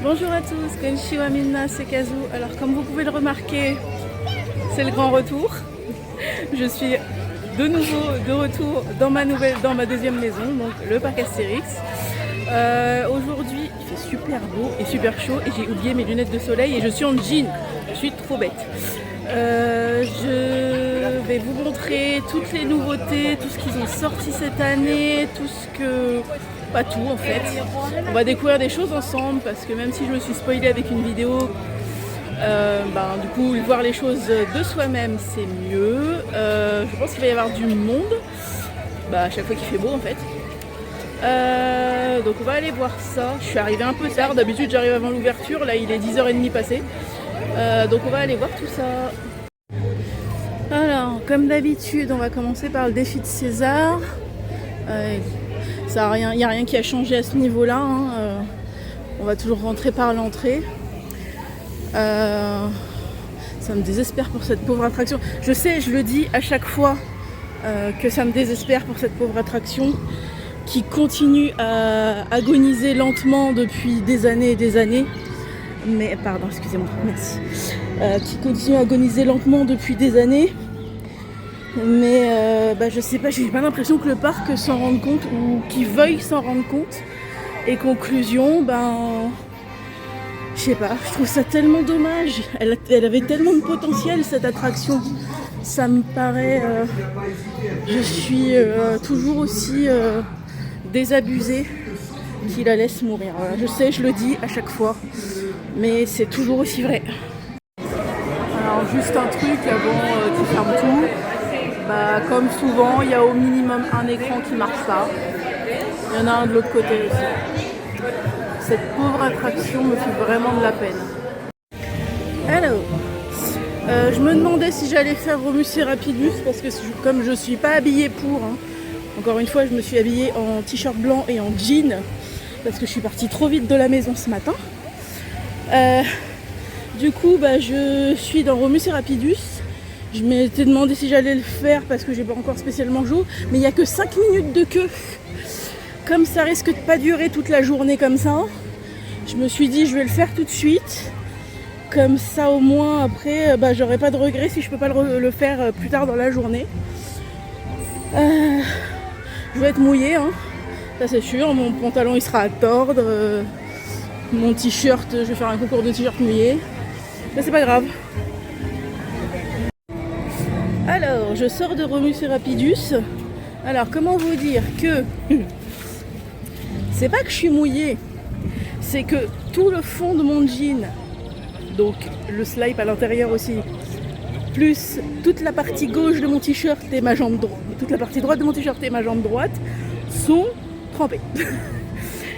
Bonjour à tous, Konnichiwa Minna, c'est Kazu. Alors comme vous pouvez le remarquer, c'est le grand retour. Je suis de nouveau de retour dans ma deuxième maison, donc le parc Astérix. Aujourd'hui il fait super beau et super chaud et j'ai oublié mes lunettes de soleil et je suis en jean, je suis trop bête. Je vais vous montrer toutes les nouveautés, tout ce qu'ils ont sorti cette année, tout ce que... pas tout en fait. On va découvrir des choses ensemble parce que même si je me suis spoilée avec une vidéo, du coup voir les choses de soi-même c'est mieux. Je pense qu'il va y avoir du monde, à chaque fois qu'il fait beau en fait. Donc on va aller voir ça. Je suis arrivée un peu tard, d'habitude j'arrive avant l'ouverture, là il est 10h30 passé. Donc on va aller voir tout ça. Alors comme d'habitude on va commencer par le défi de César. Il n'y a rien qui a changé à ce niveau-là. On va toujours rentrer par l'entrée. Ça me désespère pour cette pauvre attraction. Je sais, je le dis à chaque fois que ça me désespère pour cette pauvre attraction qui continue à agoniser lentement depuis des années et des années. Mais, pardon, excusez-moi, merci. Qui continue à agoniser lentement depuis des années. Mais je sais pas, j'ai pas l'impression que le parc s'en rende compte ou qu'il veuille s'en rendre compte. Et conclusion, je sais pas, je trouve ça tellement dommage. Elle avait tellement de potentiel cette attraction. Ça me paraît, je suis toujours aussi désabusée qu'il la laisse mourir. Voilà, je sais, je le dis à chaque fois, mais c'est toujours aussi vrai. Alors juste un truc avant qui ferme tout. Comme souvent, il y a au minimum un écran qui marche pas. Il y en a un de l'autre côté aussi. Cette pauvre attraction me fait vraiment de la peine. Alors, je me demandais si j'allais faire Romus et Rapidus parce que comme je suis pas habillée pour, encore une fois, je me suis habillée en t-shirt blanc et en jean parce que je suis partie trop vite de la maison ce matin. Du coup, je suis dans Romus et Rapidus. Je m'étais demandé si j'allais le faire parce que j'ai pas encore spécialement joué, mais il n'y a que 5 minutes de queue. Comme ça risque de pas durer toute la journée comme ça, je me suis dit je vais le faire tout de suite. Comme ça au moins après, j'aurai pas de regrets si je peux pas le faire plus tard dans la journée. Je vais être mouillée, ça c'est sûr. Mon pantalon il sera à tordre. Mon t-shirt, je vais faire un concours de t-shirt mouillé. Mais c'est pas grave. Alors, je sors de Romus et Rapidus. Alors, comment vous dire que c'est pas que je suis mouillée, c'est que tout le fond de mon jean, donc le slip à l'intérieur aussi, plus toute la partie gauche de mon t-shirt et ma jambe droite, toute la partie droite de mon t-shirt et ma jambe droite sont trempées.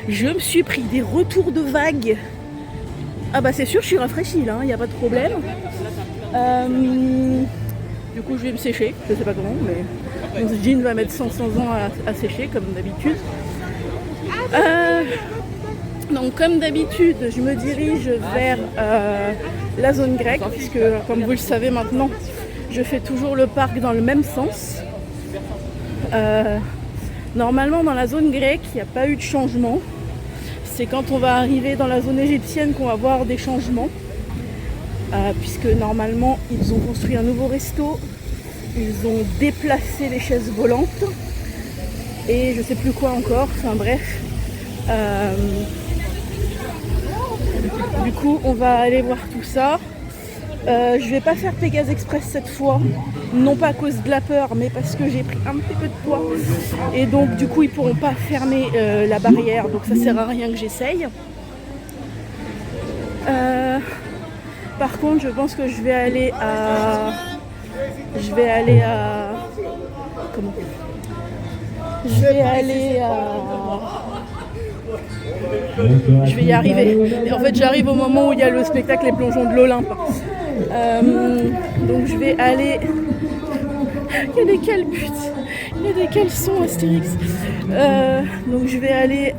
Je me suis pris des retours de vagues. C'est sûr, je suis rafraîchie là, il n'y a pas de problème. Du coup, je vais me sécher, je sais pas comment, mais mon jean va mettre 100 ans à sécher, comme d'habitude. Donc, comme d'habitude, je me dirige vers la zone grecque, puisque, comme vous le savez maintenant, je fais toujours le parc dans le même sens. Normalement, dans la zone grecque, il n'y a pas eu de changement. C'est quand on va arriver dans la zone égyptienne qu'on va voir des changements. Puisque normalement ils ont construit un nouveau resto, ils ont déplacé les chaises volantes et je sais plus quoi encore, enfin bref. Du coup on va aller voir tout ça. Je vais pas faire Pégase Express cette fois, non pas à cause de la peur mais parce que j'ai pris un petit peu de poids et donc du coup ils pourront pas fermer la barrière, donc ça sert à rien que j'essaye. Par contre, je pense que je vais aller à... Comment ? Je vais y arriver. Et en fait, j'arrive au moment où il y a le spectacle Les Plongeons de l'Olympe. Donc, je vais aller... Il y a des calbutes, il y a des caleçons Astérix. Donc, je vais aller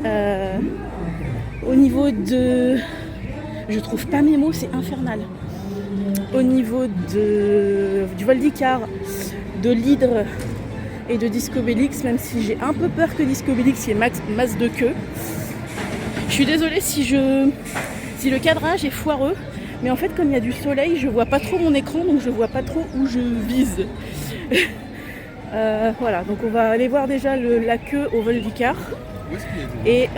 au niveau de... Je trouve pas mes mots, c'est infernal. Au niveau du vol d'Icare, de l'Hydre et de Discobélix, même si j'ai un peu peur que Discobélix y ait masse de queue. Je suis désolée si je Si le cadrage est foireux, mais en fait comme il y a du soleil, je vois pas trop mon écran, donc je vois pas trop où je vise. Voilà, donc on va aller voir déjà la queue au vol d'Icare. Et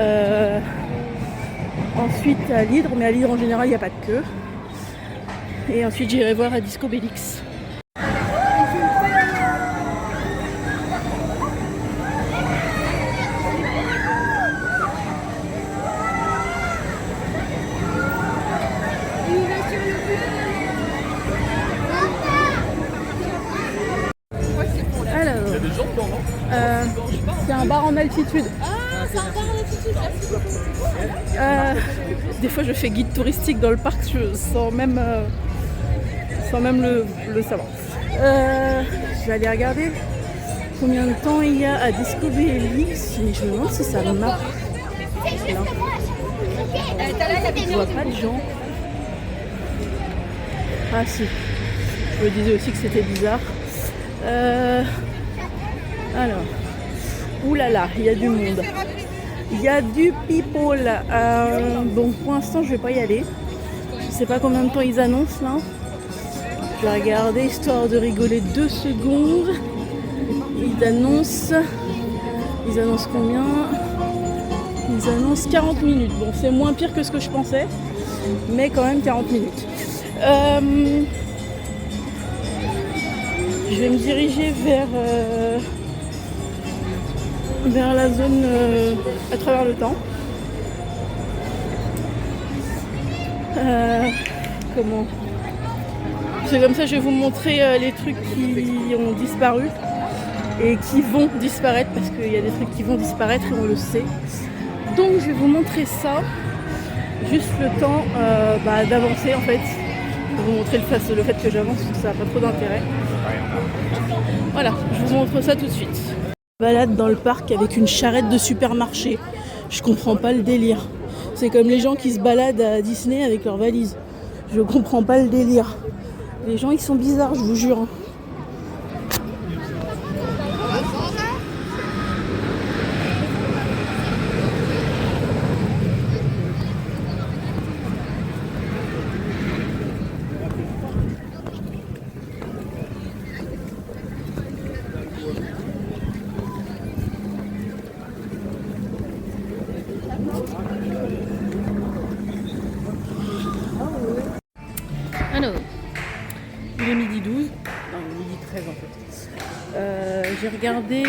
ensuite à l'Hydre, mais à l'Hydre en général il n'y a pas de queue. Et ensuite j'irai voir à Disco Bélix. C'est un bar en altitude. Ah, c'est un bar en altitude. Des fois je fais guide touristique dans le parc sans même le savoir. Je vais aller regarder combien de temps il y a à Disco Bélix, mais je me demande si ça marche. Là. Je vois pas de gens. Ah si, je me disais aussi que c'était bizarre. Alors, oulala, il y a du monde. Il y a du people. Donc pour l'instant, je vais pas y aller. Je sais pas combien de temps ils annoncent là. Je vais regarder histoire de rigoler 2 secondes. Ils annoncent combien? Ils annoncent 40 minutes. Bon, c'est moins pire que ce que je pensais, mais quand même 40 minutes. Je vais me diriger vers la zone à travers le temps. Comment? C'est comme ça, je vais vous montrer les trucs qui ont disparu et qui vont disparaître, parce qu'il y a des trucs qui vont disparaître et on le sait. Donc je vais vous montrer ça, juste le temps d'avancer en fait. Je vais vous montrer le fait que j'avance, parce que ça n'a pas trop d'intérêt. Voilà, je vous montre ça tout de suite. Je me balade dans le parc avec une charrette de supermarché. Je comprends pas le délire. C'est comme les gens qui se baladent à Disney avec leurs valises. Je comprends pas le délire. Les gens ils sont bizarres, je vous jure. Alors, il est midi 12, non midi 13 en fait. J'ai regardé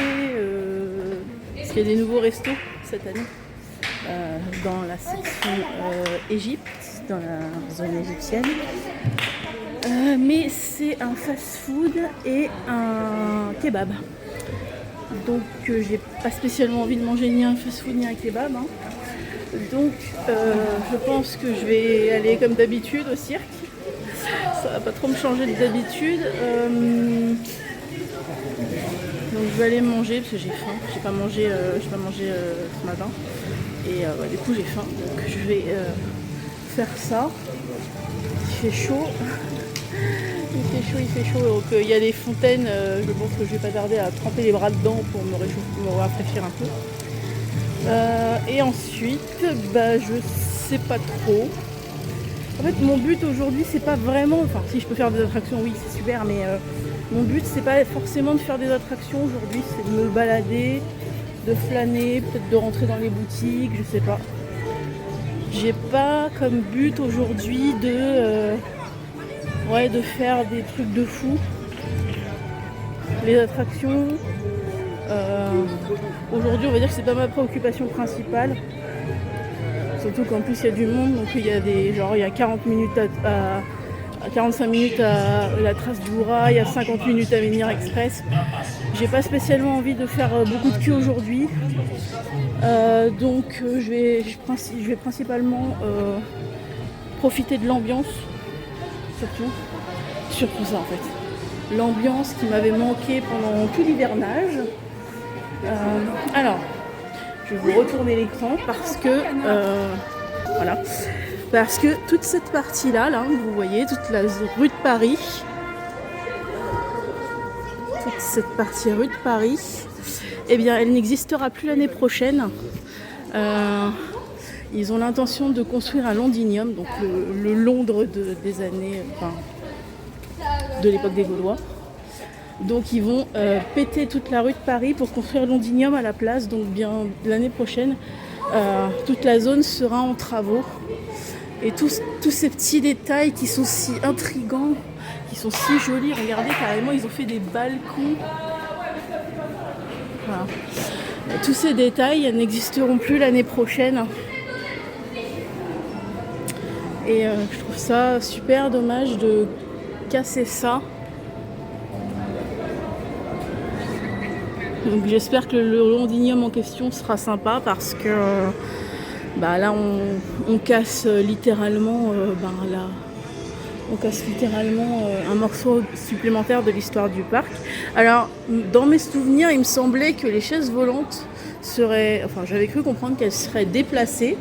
s'il y a des nouveaux restos cette année dans la section Égypte, dans la zone égyptienne. Mais c'est un fast-food et un kebab. Donc j'ai pas spécialement envie de manger ni un fast-food ni un kebab. Hein. Donc je pense que je vais aller comme d'habitude au cirque. Ça va pas trop me changer d'habitude. Donc je vais aller manger parce que j'ai faim. J'ai pas mangé ce matin. Et du coup j'ai faim. Donc je vais faire ça. Il fait chaud. Il fait chaud. Donc il y a des fontaines. Je pense que je vais pas tarder à tremper les bras dedans pour me réchauffer, pour me rafraîchir un peu. Et ensuite, je sais pas trop. En fait, mon but aujourd'hui, c'est pas vraiment... Enfin, si je peux faire des attractions, oui, c'est super, mais mon but, c'est pas forcément de faire des attractions aujourd'hui, c'est de me balader, de flâner, peut-être de rentrer dans les boutiques, je sais pas. J'ai pas comme but aujourd'hui de faire des trucs de fou. Les attractions, aujourd'hui, on va dire que c'est pas ma préoccupation principale. Surtout qu'en plus il y a du monde, donc il y a 40 minutes à 45 minutes à la trace du Hura, il y a 50 minutes à Menhir Express. J'ai pas spécialement envie de faire beaucoup de queue aujourd'hui. Donc je vais principalement profiter de l'ambiance, surtout ça en fait. L'ambiance qui m'avait manqué pendant tout l'hivernage. Alors, je vais vous retourner l'écran parce que toute cette partie-là, vous voyez, toute la rue de Paris, toute cette partie rue de Paris, eh bien, elle n'existera plus l'année prochaine. ils ont l'intention de construire un Londinium, donc le Londres des années, enfin, de l'époque des Gaulois. Donc ils vont péter toute la rue de Paris pour construire Londinium à la place. Donc bien l'année prochaine, toute la zone sera en travaux. Et tous ces petits détails qui sont si intrigants, qui sont si jolis. Regardez, carrément, ils ont fait des balcons. Voilà. Tous ces détails n'existeront plus l'année prochaine. Et je trouve ça super dommage de casser ça. Donc j'espère que le Londinium en question sera sympa parce que là on casse littéralement un morceau supplémentaire de l'histoire du parc. Alors dans mes souvenirs, il me semblait que les chaises volantes j'avais cru comprendre qu'elles seraient déplacées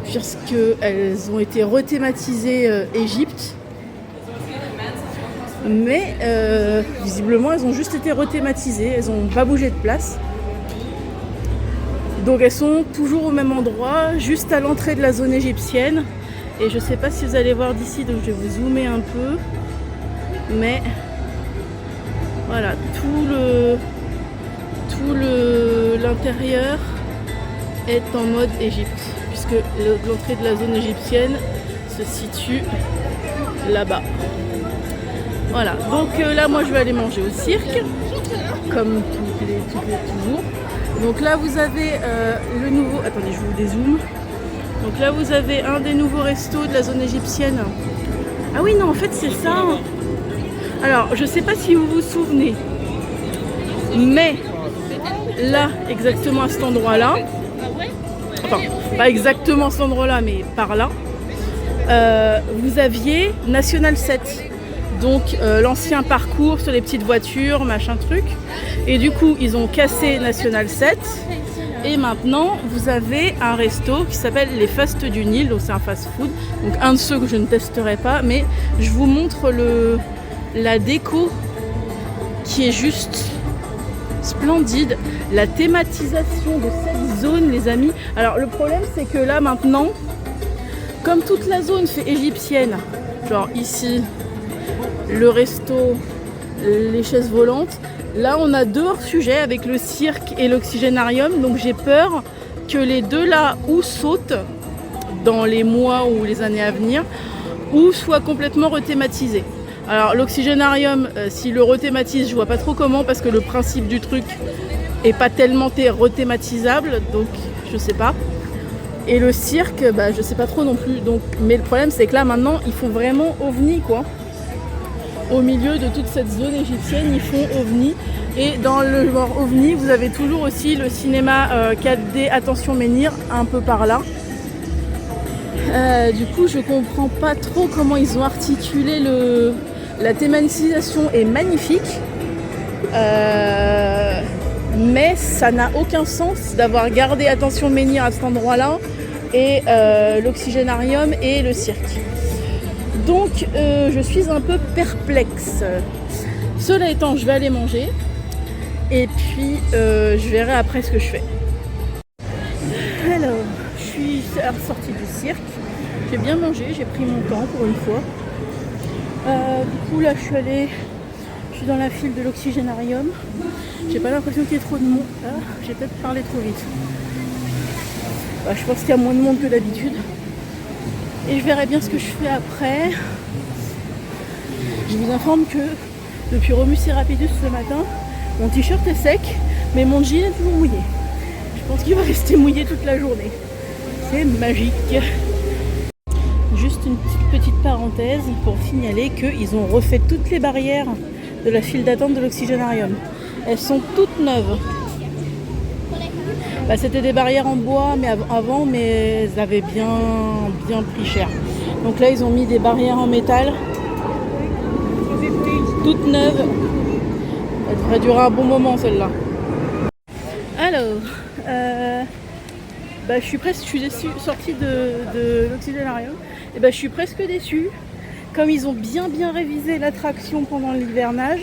puisqu'elles ont été rethématisées Égypte. Mais visiblement elles ont juste été rethématisées, elles n'ont pas bougé de place. Donc elles sont toujours au même endroit, juste à l'entrée de la zone égyptienne. Et je ne sais pas si vous allez voir d'ici, donc je vais vous zoomer un peu. Mais voilà, l'intérieur est en mode Égypte, puisque l'entrée de la zone égyptienne se situe là-bas. Voilà, donc là moi je vais aller manger au cirque, comme toujours. Donc là vous avez le nouveau, attendez je vous dézoome. Donc là vous avez un des nouveaux restos de la zone égyptienne. Ah oui non en fait c'est ça. Alors je sais pas si vous vous souvenez, mais là exactement à cet endroit là, enfin pas exactement à cet endroit là mais par là, vous aviez National 7. Donc l'ancien parcours sur les petites voitures, machin truc. Et du coup, ils ont cassé National 7. Et maintenant, vous avez un resto qui s'appelle les Fastes du Nil. Donc c'est un fast-food. Donc un de ceux que je ne testerai pas. Mais je vous montre la déco qui est juste splendide. La thématisation de cette zone, les amis. Alors le problème, c'est que là maintenant, comme toute la zone fait égyptienne, genre ici, le resto, les chaises volantes. Là, on a deux hors-sujets avec le cirque et l'oxygénarium. Donc, j'ai peur que les deux là ou sautent dans les mois ou les années à venir ou soient complètement rethématisés. Alors, l'oxygénarium, s'il le rethématise, je vois pas trop comment parce que le principe du truc est pas tellement rethématisable. Donc, je sais pas. Et le cirque, je sais pas trop non plus. Donc, mais le problème, c'est que là, maintenant, ils font vraiment ovni, quoi. Au milieu de toute cette zone égyptienne, ils font ovni. Et dans le genre ovni, vous avez toujours aussi le cinéma 4D Attention Menhir, un peu par là. Du coup, je comprends pas trop comment ils ont articulé la thématisation est magnifique. Mais ça n'a aucun sens d'avoir gardé Attention Menhir à cet endroit-là et l'oxygénarium et le cirque. Donc je suis un peu perplexe. Cela étant, je vais aller manger et puis je verrai après ce que je fais. Alors, je suis sortie du cirque. J'ai bien mangé, j'ai pris mon temps pour une fois. Du coup là je suis dans la file de l'oxygénarium. J'ai pas l'impression qu'il y ait trop de monde. J'ai peut-être parlé trop vite. Je pense qu'il y a moins de monde que d'habitude. Et je verrai bien ce que je fais après. Je vous informe que depuis Romus et Rapidus ce matin, mon t-shirt est sec, mais mon jean est toujours mouillé. Je pense qu'il va rester mouillé toute la journée. C'est magique. Juste une petite parenthèse pour signaler qu'ils ont refait toutes les barrières de la file d'attente de l'oxygénarium. Elles sont toutes neuves. C'était des barrières en bois avant, mais elles avaient bien pris cher. Donc là, ils ont mis des barrières en métal, toutes neuves. Elles devraient durer un bon moment, celle-là. Alors, je suis déçue, sortie de l'oxygénarium. Et je suis presque déçue. Comme ils ont bien révisé l'attraction pendant l'hivernage,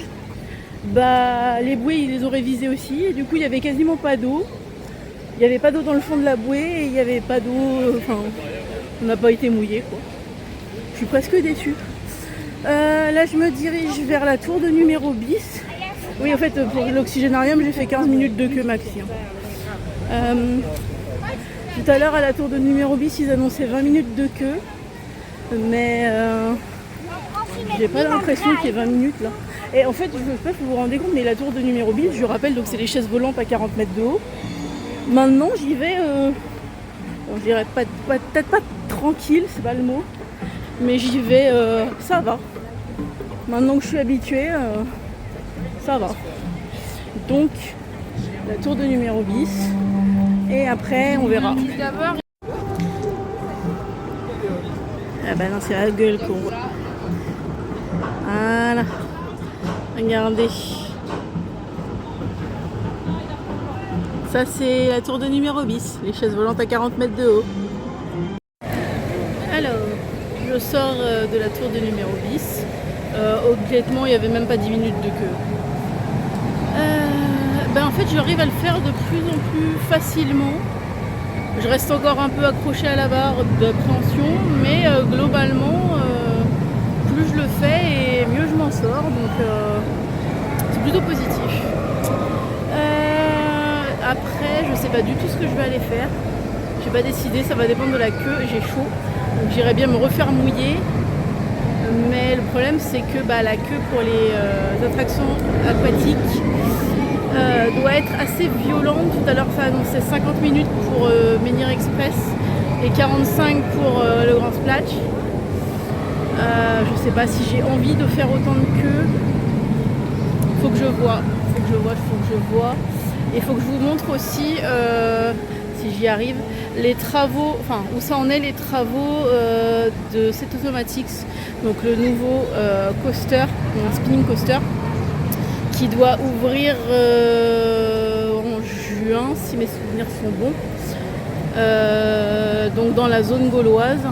les bouées, ils les ont révisées aussi. Et du coup, il n'y avait quasiment pas d'eau. Il n'y avait pas d'eau dans le fond de la bouée et il n'y avait pas d'eau. Enfin, on n'a pas été mouillé quoi. Je suis presque déçue. Là, je me dirige vers la tour de numéro bis. Oui, en fait, pour l'oxygénarium, j'ai fait 15 minutes de queue maxi. Tout à l'heure, à la tour de numéro bis, ils annonçaient 20 minutes de queue. Mais j'ai pas l'impression qu'il y ait 20 minutes là. Et en fait, je ne sais pas si vous vous rendez compte, mais la tour de numéro bis, je rappelle, donc c'est les chaises volantes à 40 mètres de haut. Maintenant, j'y vais, bon, je dirais peut-être pas tranquille, c'est pas le mot. Mais j'y vais, ça va. Maintenant que je suis habituée, ça va. Donc, la tour de numéro bis. Et après, on verra. Ah bah non, c'est la gueule qu'on voit. Voilà. Regardez. Ça, c'est la tour de numéro bis. Les chaises volantes à 40 mètres de haut. Alors, je sors de la tour de numéro bis. Honnêtement, il n'y avait même pas 10 minutes de queue. En fait, j'arrive à le faire de plus en plus facilement. Je reste encore un peu accrochée à la barre d'appréhension, mais globalement, plus je le fais et mieux je m'en sors. Donc, c'est plutôt positif. Après, je sais pas du tout ce que je vais aller faire. J'ai pas décidé, ça va dépendre de la queue. J'ai chaud, donc j'irai bien me refaire mouiller. Mais le problème, c'est que la queue pour les attractions aquatiques doit être assez violente. Tout à l'heure, ça annonçait 50 minutes pour Menhir Express et 45 pour le Grand Splash. Je sais pas si j'ai envie de faire autant de queue. Faut que je vois. Et il faut que je vous montre aussi, si j'y arrive, les travaux, enfin où ça en est les travaux de Set Automatics, donc le nouveau coaster, un spinning coaster, qui doit ouvrir en juin, si mes souvenirs sont bons, donc dans la zone gauloise.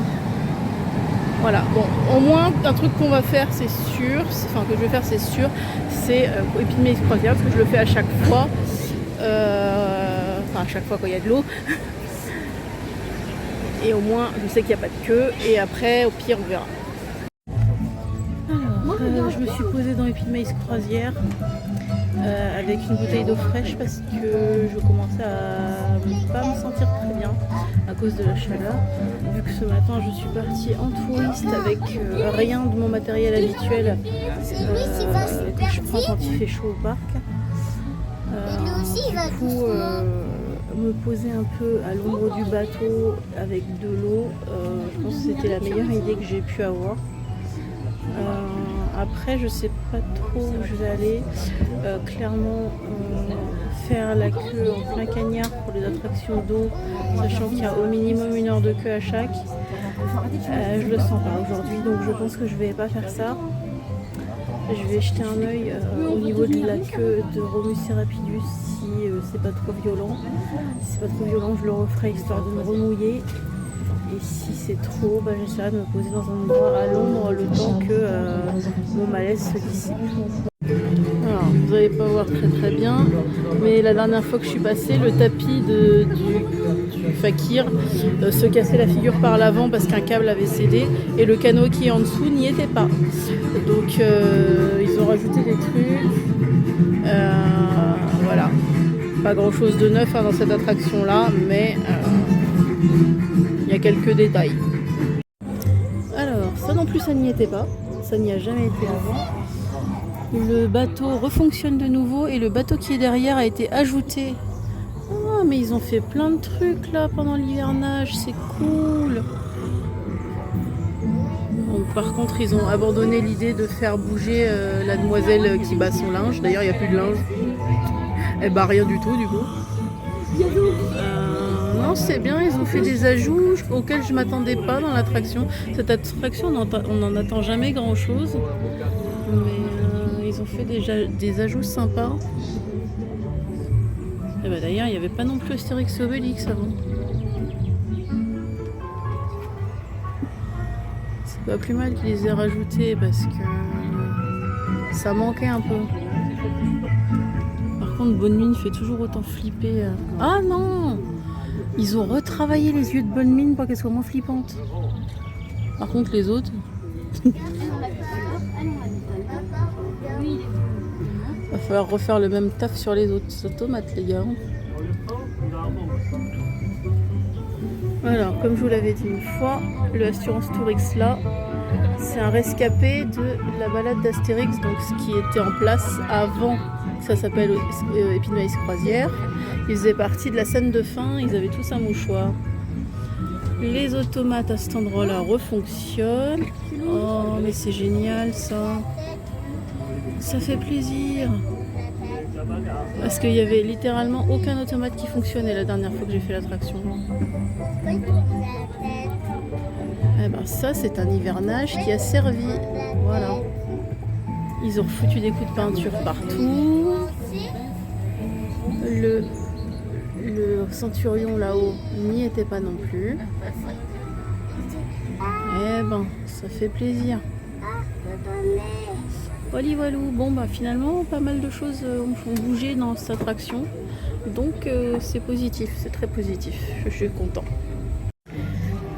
Voilà, bon, au moins un truc qu'on va faire, c'est sûr, enfin que je vais faire, c'est sûr, c'est Épine Croisière, parce que je le fais à chaque fois. Enfin, à chaque fois quand il y a de l'eau. Et au moins, je sais qu'il n'y a pas de queue. Et après, au pire, on verra. Alors, je me suis posée dans Épine Croisière avec une bouteille d'eau fraîche parce que je commençais à ne pas me sentir très bien à cause de la chaleur. Vu que ce matin, je suis partie en touriste avec rien de mon matériel habituel que je prends quand il fait chaud au parc. Du coup, me poser un peu à l'ombre du bateau avec de l'eau, je pense que c'était la meilleure idée que j'ai pu avoir. Après, je sais pas trop où je vais aller. Clairement, faire la queue en plein cagnard pour les attractions d'eau, sachant qu'il y a au minimum 1 heure de queue à chaque. Je le sens pas aujourd'hui, donc je pense que je vais pas faire ça. Je vais jeter un œil au niveau de la queue de Romus et Rapidus si c'est pas trop violent. Si c'est pas trop violent, je le referai histoire de me remouiller. Et si c'est trop, j'essaierai de me poser dans un endroit à l'ombre le temps que mon malaise se dissipe. Alors, vous n'allez pas voir très très bien, mais la dernière fois que je suis passée, le tapis du fakir se cassait la figure par l'avant parce qu'un câble avait cédé et le canot qui est en dessous n'y était pas. Donc ils ont rajouté des trucs. Voilà. Pas grand chose de neuf dans cette attraction là, mais il y a quelques détails. Alors, ça non plus ça n'y était pas. Ça n'y a jamais été avant. Le bateau refonctionne de nouveau et le bateau qui est derrière a été ajouté. Ah, mais ils ont fait plein de trucs là pendant l'hivernage, c'est cool. Bon, par contre, ils ont abandonné l'idée de faire bouger la demoiselle qui bat son linge. D'ailleurs, il n'y a plus de linge. Elle bat rien du tout du coup. Non, c'est bien, ils ont fait des ajouts auxquels je ne m'attendais pas dans l'attraction. Cette attraction, on n'en attend jamais grand chose. Mais ils ont fait des ajouts sympas. Et d'ailleurs, il n'y avait pas non plus Astérix et Obélix avant. C'est pas plus mal qu'ils les aient rajoutés parce que ça manquait un peu. Par contre, Bonne Nuit fait toujours autant flipper. Ah non! Ils ont retravaillé les yeux de bonne mine pour qu'elles soient moins flippantes. Par contre, les autres... Va falloir refaire le même taf sur les autres automates, les gars. Alors, comme je vous l'avais dit une fois, le Assurance Tourix là, c'est un rescapé de la balade d'Astérix, donc ce qui était en place avant, ça s'appelle Épine-Maïs Croisière. Ils faisaient partie de la scène de fin, ils avaient tous un mouchoir. Les automates à cet endroit-là refonctionnent. Oh, mais c'est génial ça. Ça fait plaisir. Parce qu'il y avait littéralement aucun automate qui fonctionnait la dernière fois que j'ai fait l'attraction. Eh ben ça, c'est un hivernage qui a servi. Voilà. Ils ont foutu des coups de peinture partout. Le centurion là-haut n'y était pas non plus. Eh ben, ça fait plaisir. Voilà, bon bah finalement pas mal de choses ont bougé dans cette attraction. Donc c'est positif, c'est très positif. Je suis content.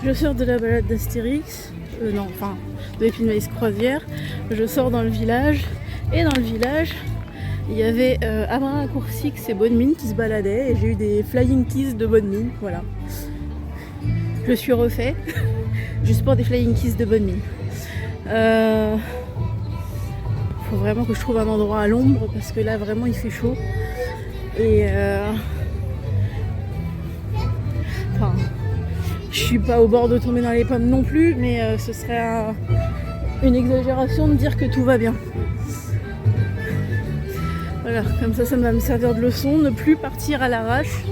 Je sors de la balade d'Astérix. De Épine-Maïs Croisière. Je sors dans le village. Et dans le village, il y avait Abraccourcix et Bonne Mine qui se baladaient. Et j'ai eu des flying kiss de Bonne Mine. Voilà. Je suis refait. Juste pour des flying kiss de Bonne Mine. Faut vraiment que je trouve un endroit à l'ombre parce que là vraiment il fait chaud. Et je suis pas au bord de tomber dans les pommes non plus, mais ce serait une exagération de dire que tout va bien. Voilà, comme ça va me servir de leçon, ne plus partir à l'arrache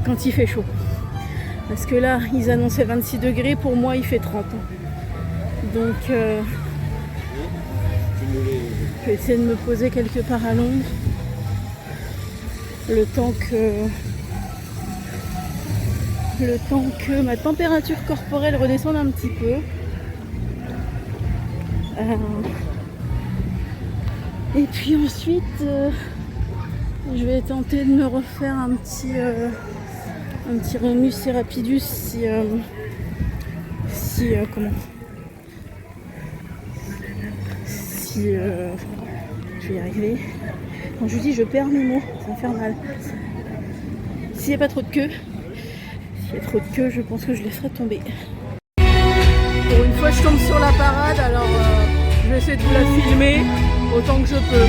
quand il fait chaud. Parce que là, ils annonçaient 26 degrés, pour moi il fait 30. Donc je vais essayer de me poser quelque part à l'ombre le temps que ma température corporelle redescende un petit peu. Et puis ensuite, je vais tenter de me refaire un petit Remus et Rapidus je vais y arriver. Quand je dis je perds mes mots, ça va faire mal. S'il n'y a pas trop de queue, je pense que je laisserai tomber. Pour une fois, je tombe sur la parade, alors je vais essayer de vous la filmer autant que je peux.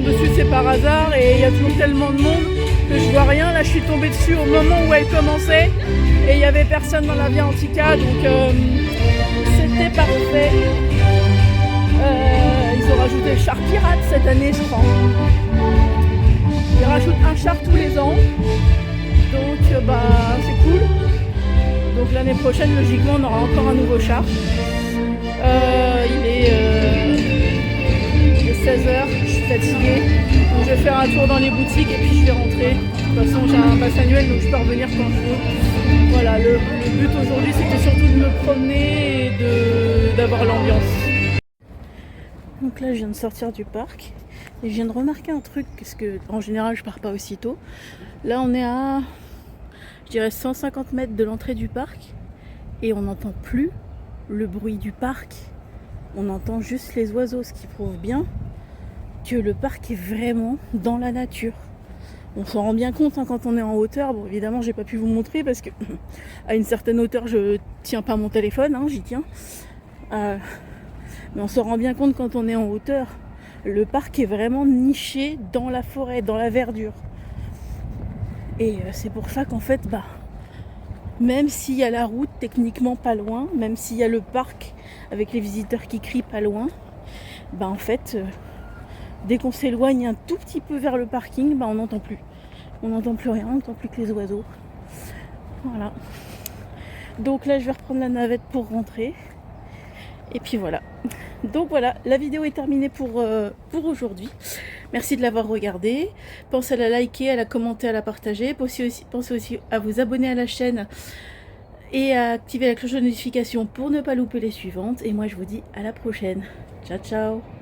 dessus, c'est par hasard et il y a toujours tellement de monde que je vois rien. Là, je suis tombée dessus au moment où elle commençait et il n'y avait personne dans la Via Antica, donc c'était parfait. Ils ont rajouté le char pirate cette année, je crois. Ils rajoutent un char tous les ans, donc c'est cool. Donc l'année prochaine, logiquement, on aura encore un nouveau char. Il est 16h, je suis fatiguée. Donc je vais faire un tour dans les boutiques et puis je vais rentrer. De toute façon, j'ai un pass annuel, donc je peux revenir quand je veux. Voilà, le but aujourd'hui, c'était surtout de me promener et d'avoir l'ambiance. Donc là, je viens de sortir du parc et je viens de remarquer un truc, parce que en général, je pars pas aussitôt. Là, on est à, je dirais, 150 mètres de l'entrée du parc et on n'entend plus le bruit du parc. On entend juste les oiseaux, ce qui prouve bien que le parc est vraiment dans la nature. On s'en rend bien compte quand on est en hauteur. Bon, évidemment, j'ai pas pu vous montrer parce que à une certaine hauteur, je tiens pas mon téléphone, j'y tiens. Mais on s'en rend bien compte quand on est en hauteur. Le parc est vraiment niché dans la forêt, dans la verdure. Et c'est pour ça qu'en fait, même s'il y a la route techniquement pas loin, même s'il y a le parc avec les visiteurs qui crient pas loin, en fait, dès qu'on s'éloigne un tout petit peu vers le parking, on n'entend plus. On n'entend plus rien, on n'entend plus que les oiseaux. Voilà. Donc là, je vais reprendre la navette pour rentrer. Et puis voilà. Donc voilà, la vidéo est terminée pour aujourd'hui. Merci de l'avoir regardée. Pensez à la liker, à la commenter, à la partager. Pensez aussi à vous abonner à la chaîne et à activer la cloche de notification pour ne pas louper les suivantes. Et moi, je vous dis à la prochaine. Ciao, ciao!